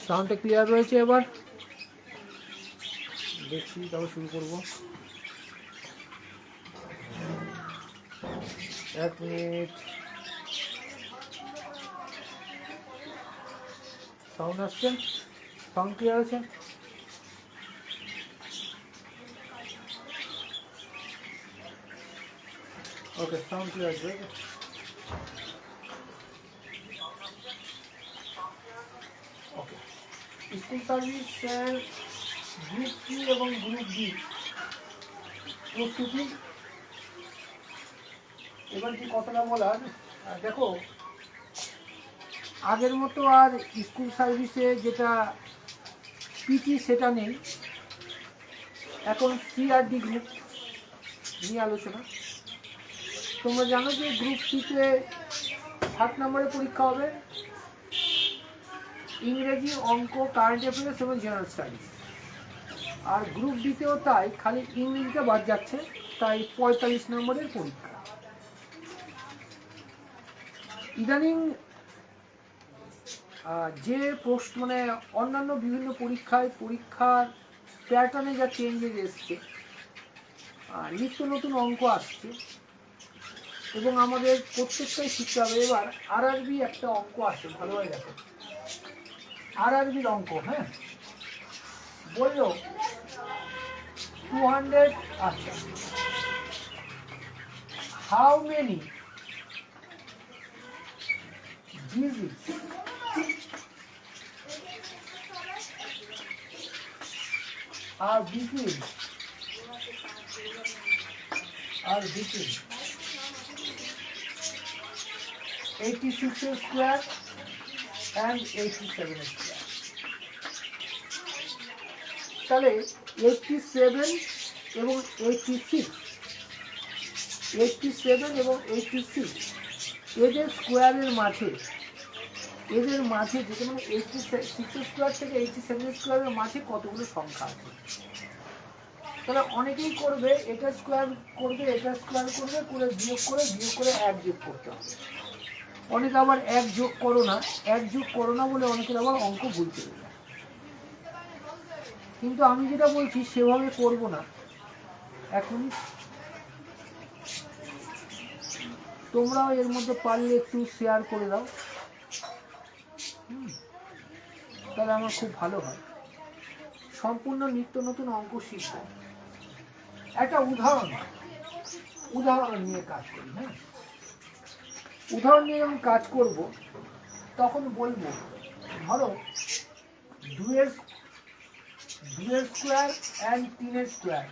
সাউন্ডটা ক্লিয়ার রয়েছে। এবার দেখছি, তবে শুরু করব। 1 মিনিট। সাউন্ড আসছে? সাউন্ড ক্লিয়ার আছে? ওকে, সাউন্ড ক্লিয়ার আছে। ওকে, স্কুল সার্ভিসের গ্রুপ সি এবং গ্রুপ ডি প্রস্তুতি। এবার কি কথাটা বলার, দেখো আগের মতো আর স্কুল সার্ভিসে যেটা পিটি সেটা নেই, এখন সি আর ডি গ্রুপ নিয়ে আলোচনা। তোমরা জানো যে গ্রুপ সিতে 7 নম্বরের পরীক্ষা হবে, ইংরেজি, অঙ্ক, কারেন্ট অ্যাফেয়ার্স এবং জেনারেল স্টাডিজ। আর গ্রুপ ডিতেও তাই, খালি ইংরেজিটা বাদ যাচ্ছে, তাই 45 নম্বরের পরীক্ষা। ইদানিং যে মানে অন্যান্য বিভিন্ন পরীক্ষার প্যাটার্নে যা চেঞ্জেস এসছে, নিত্য নতুন অঙ্ক আসছে এবং আমাদের প্রত্যেকটাই শিখতে হবে। এবার আরআরবি একটা অঙ্ক আছে, ভালোভাবে দেখো আরআরবির অঙ্ক। হ্যাঁ, বললো 200, আচ্ছা, how many digits are between 86 square and 87 square. তাহলে 87 এবং 86, 87 এবং 86 এদের স্কোয়ারের মাঝে, যেটা মানে 86 স্কোয়ার থেকে 87 স্কোয়ারের মাঝে কতগুলো সংখ্যা আছে। তাহলে অনেকেই করবে, এটা স্কোয়ার করবে, এটা স্কোয়ার করবে, করে বিয়োগ করে 1 যোগ করতে হবে। অনেকে আবার 1 যোগ করো না বলে অনেকের আবার অঙ্ক ভুল চলে যায়। কিন্তু আমি যেটা বলছি সেভাবে করব না। এখন তোমরাও এর মধ্যে পারলে একটু শেয়ার করে দাও, তাহলে আমার খুব ভালো হয়। সম্পূর্ণ নিত্য নতুন অঙ্ক শিখব। একটা উদাহরণ নিয়ে কাজ করি। হ্যাঁ, উদাহরণ নিয়ে যখন কাজ করব তখন বলবো, ধরো 2 স্কোয়ার অ্যান্ড 3 স্কোয়ার।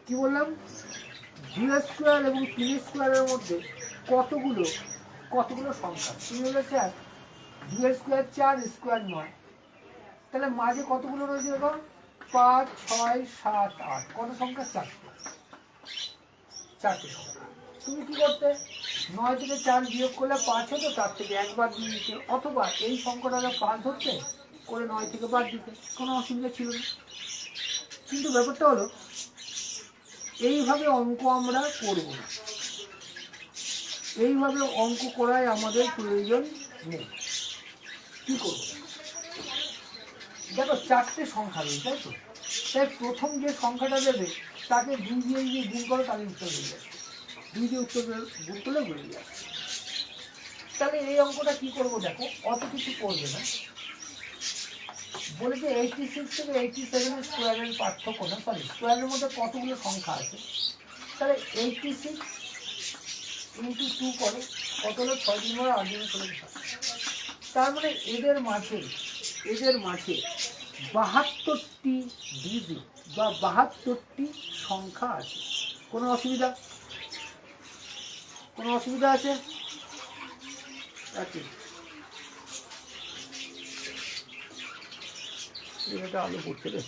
কি বললাম? 2 স্কোয়ার এবং 3 স্কোয়ারের মধ্যে কতগুলো সংখ্যা। তুমি বলে স্যার 2 স্কোয়ার 4, স্কোয়ার 9, তাহলে মাঝে কতগুলো রয়েছে? দেখো 5, 6, 7, 8, কত সংখ্যা? 4টে সংখ্যা। তুমি কি করতে? 9 থেকে 4 বিয়োগ করলে 5 হতো, 4 থেকে 1 বাদ দিয়ে দিতে, অথবা এই সংখ্যাটা 5 ধরতে, করে 9 থেকে বাদ দিতে, কোনো অসুবিধা ছিল না। কিন্তু ব্যাপারটা হলো এইভাবে অঙ্ক আমরা করব না, এইভাবে অঙ্ক করায় আমাদের প্রয়োজন নেই। কি করব? দেখো 4টে সংখ্যা রয়েছে, তাই তো? তাই প্রথম যে সংখ্যাটা দেবে তাকে 2 দিয়ে গুণ করো, তাহলে উত্তর হয়ে যাবে। 2 দিয়ে উত্তর গুণ করলে বেরিয়ে যাবে। তাহলে এই অঙ্কটা কি করব? দেখো অত কিছু করবে না, বলেছে 86 থেকে 87 স্কোয়ারের পার্থক্য না, সরি স্কোয়ারের মধ্যে কতগুলো সংখ্যা আছে। তাহলে 86 ইন্টু 2 করো, কত হলো? 6 দিন 8 দিন 16। তার মানে এদের মাঝে 72টি ডিজিট বা 72টি সংখ্যা আছে। কোনো অসুবিধা আছে? এটা আলো পড়ছে রে,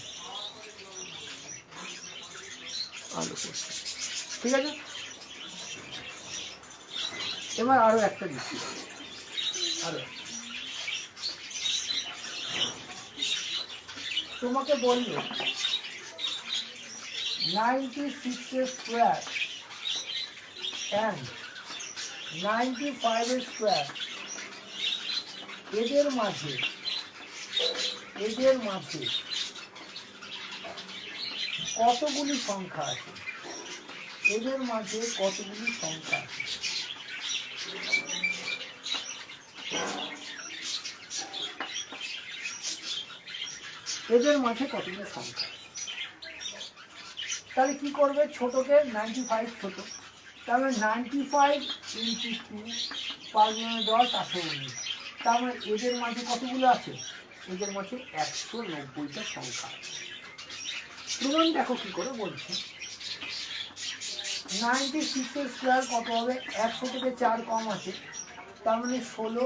আলো পড়ছে, ঠিক আছে। এবার আরো একটা দিচ্ছি, তোমাকে বললো 96 স্কোয়ার অ্যান্ড 95 স্কোয়ার এদের মাঝে এদের মাঝে কতগুলি সংখ্যা আছে? এদের মাঝে কতগুলি সংখ্যা আছে? এদের মাঝে কতগুলি সংখ্যা? তাহলে কি করবে? ছোটকে 95 ছোট, তাহলে 95 ইন্টু 2 5 10 18 19। তার মানে এদের মাঝে কতগুলো আছে? এদের মাঝে 190টা সংখ্যা আছে। প্রমাণ দেখো কি করে বলছে। 96 এর স্কোয়ার কত হবে? 100 থেকে 4 কম আছে, তার মানে 16।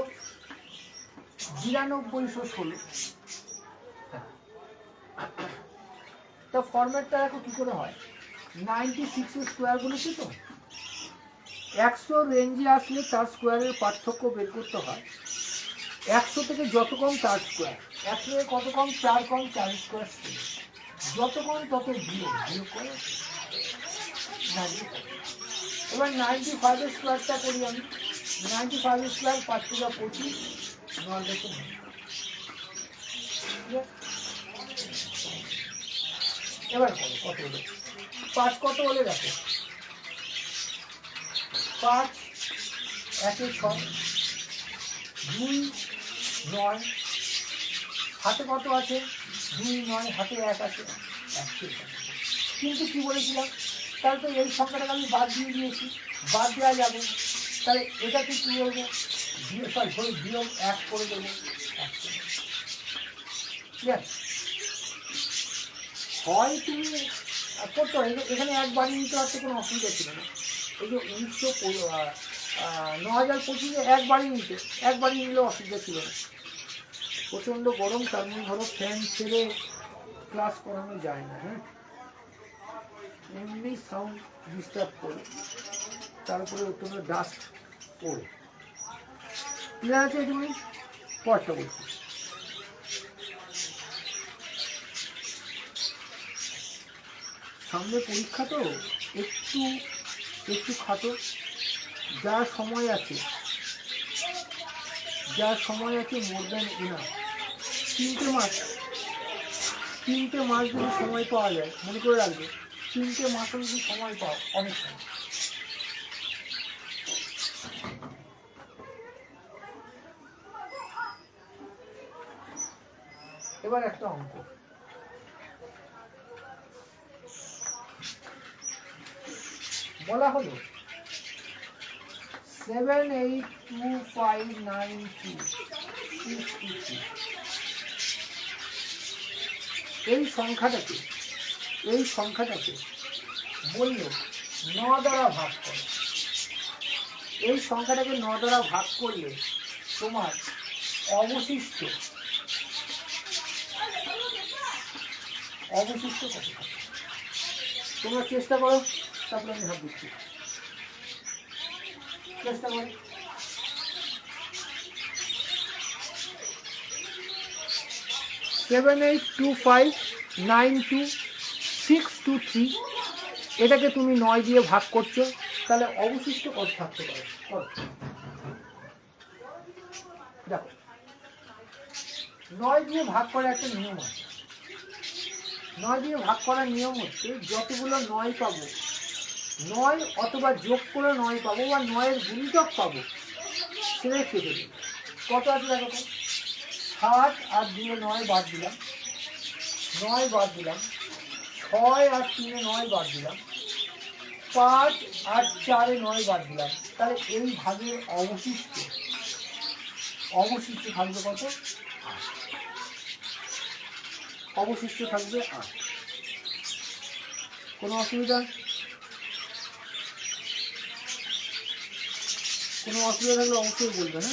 9916। তো ফরম্যাটটা দেখো কি করে হয়। 96 এর স্কোয়ার বলেছি তো, 100 রেঞ্জে আসলে তার স্কোয়ারের পার্থক্য বের করতে হয়। 100 থেকে যত কম তার স্কোয়ার, 100 থেকে কত কম? 4 কম, 4 স্কোয়ার। যত কম তত বিয়োগ, বিয়োগ করে 95। এবার 95 এর স্কোয়ারটা করি আমি। 95 এর স্কোয়ার 5 থেকে 25, 9 দেখে। এবার কত হলো? 5 কত হলে দেখো, 5 1 6, 2 9, হাতে কত আছে? 2 9, হাতে 1 আছে, 1। কিন্তু কি বলেছিলাম? তাহলে তো এই সংখ্যাটাকে আমি বাদ দিয়ে দিয়েছি, বাদ দেওয়া যাবে। তাহলে এটাকে কি বলবো? বিয়োগ 1 করে দেবো। ঠিক আছে, হয় তুমি করতে হয়। এখানে একবারই নিতে পারতে, কোনো অসুবিধা ছিল না। এই যে 2025 একবারই নিতে, একবারই নিলে অসুবিধা ছিল না। প্রচণ্ড গরম, তার মধ্যে ধরো ফ্যান ছেড়ে ক্লাস করানো যায় না। হ্যাঁ, এমনি সাউন্ড ডিস্টার্ব করে, তারপরে তোমার ডাস্ট পড়ে। ক্লিয়ার আছে? তুমি পরটা বলছি। সামনে পরীক্ষা তো, একটু একটু খাটো। যা সময় আছে, যা সময় আছে মোর দ্যান এনাফ। 3টে মাস, 3টে মাস যদি সময় পাওয়া যায়, মনে করে রাখবে, 3টে মাসও যদি সময় পাও, অনেক সময়। এবার একটা অঙ্ক বলা হলো 782592623। এই সংখ্যাটাকে বলল 9 দ্বারা ভাগ করো। এই সংখ্যাটাকে 9 দ্বারা ভাগ করলে তোমার অবশিষ্ট কত থাকে? তোমরা চেষ্টা করো, তারপরে আমি ভাব দিচ্ছি। চেষ্টা করো। 782592623, এটাকে তুমি 9 দিয়ে ভাগ করছো, তাহলে অবশিষ্ট কত থাকতে পারে? দেখো, 9 দিয়ে ভাগ করার একটা নিয়ম আছে। 9 দিয়ে ভাগ করার নিয়ম হচ্ছে, যতগুলো 9 পাবো, 9 অথবা যোগ করে 9 পাবো, বা 9-এর গুণিতক পাবো, সেটা কেটে দেবো। কত আছে দেখো তো, 7 আর 2 9 বাদ দিলাম, 9 বাদ দিলাম, 6 আর 3 9 বাদ দিলাম, 5 আর 4 9 বাদ দিলাম। তাহলে এই ভাগের অবশিষ্ট থাকবে কত? 8। অবশিষ্ট থাকবে 8। কোনো অসুবিধা? কোনো অসুবিধা থাকলে অবশ্যই বলবেন।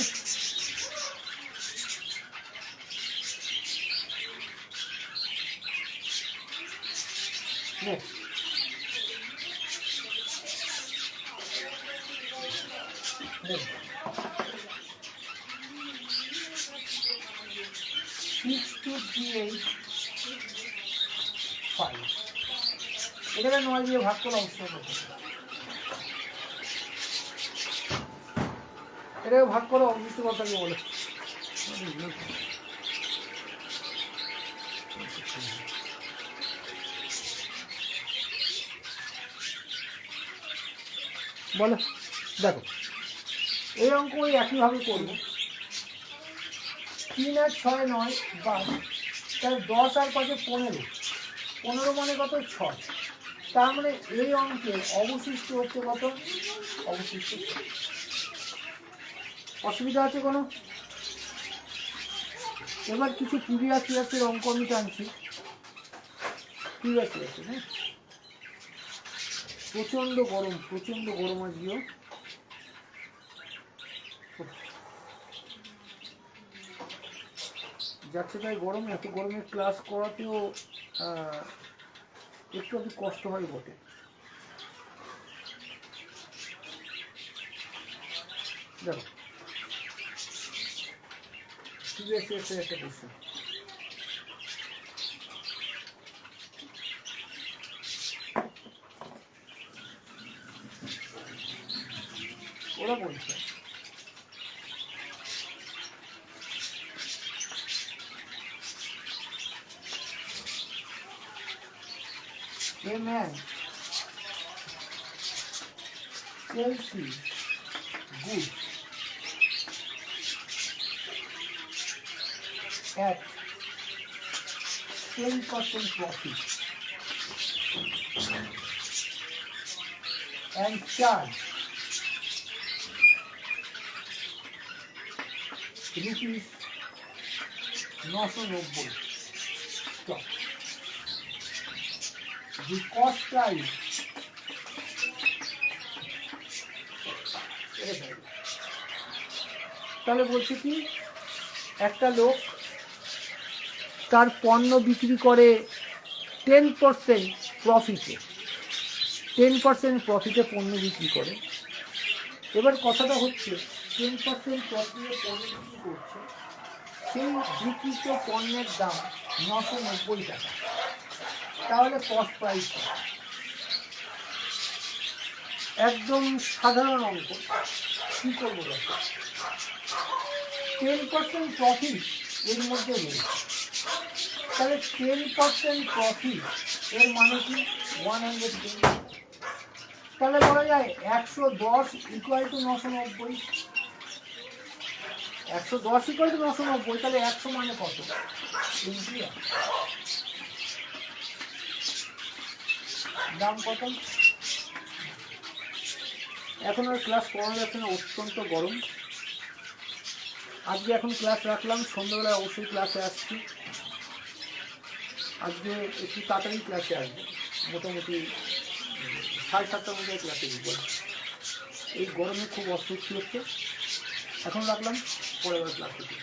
হ্যাঁ, এটাকে 9 দিয়ে ভাগ করে অবশ্যই করতে হবে। এটাকে ভাগ করে অবশিষ্ট কথাকে বলে বলো, দেখো এই অঙ্ক ওই একইভাবে করবো। 3 আর 6 9, তাহলে 10 আর 5 15, 15 মানে কত 6, তার মানে এই অঙ্কের অবশিষ্ট হচ্ছে কত, অবশিষ্ট। অসুবিধা আছে কোনো? এবার কিছু প্রিভিয়াস ইয়ার্সের অঙ্ক আমি টানছি। প্রিভিয়াস ইয়ার্সে, হ্যাঁ, প্রচণ্ড গরম আজকেও। যাচ্ছে তাই গরম, এত গরমে ক্লাস করাতেও একটু কষ্ট হয় বটে। দেখো প্রিভিয়াস ইয়ার্সের একটা কোশ্চেন, ওরা বলছে a man sells his goods at 10% profit and charge rupees 990. Stop. The cost price তাহলে বলছে কি, একটা লোক তার পণ্য বিক্রি করে 10% প্রফিটে, 10% প্রফিটে পণ্য বিক্রি করে। এবার কথাটা হচ্ছে 10% প্রফিটে পণ্য বিক্রি করছে, সেই বিক্রিত পণ্যের দাম 990 টাকা, তাহলে কস্ট প্রাইস একদম সাধারণ অঙ্ক। কী করবো, 10% প্রফিট এর মধ্যে নেই, তাহলে 10% প্রফিট এর মানে কি 110, তাহলে বলা যায় 110 ইকুয়াল টু 990, 110 ইকুয়াল টু 990, তাহলে 100 মানে কত, দাম কত। এখন আর ক্লাস করানো যাচ্ছে না, অত্যন্ত গরম। আজকে এখন ক্লাস রাখলাম, সন্ধ্যাবেলায় অবশ্যই ক্লাসে আসছি। আজকে একটু তাড়াতাড়ি ক্লাসে আসবো, মোটামুটি 7:30টার মধ্যে ক্লাসে ঢুকবো। এই গরমে খুব অস্বস্তি হচ্ছে। এখন রাখলাম, পরের বার ক্লাস হচ্ছে।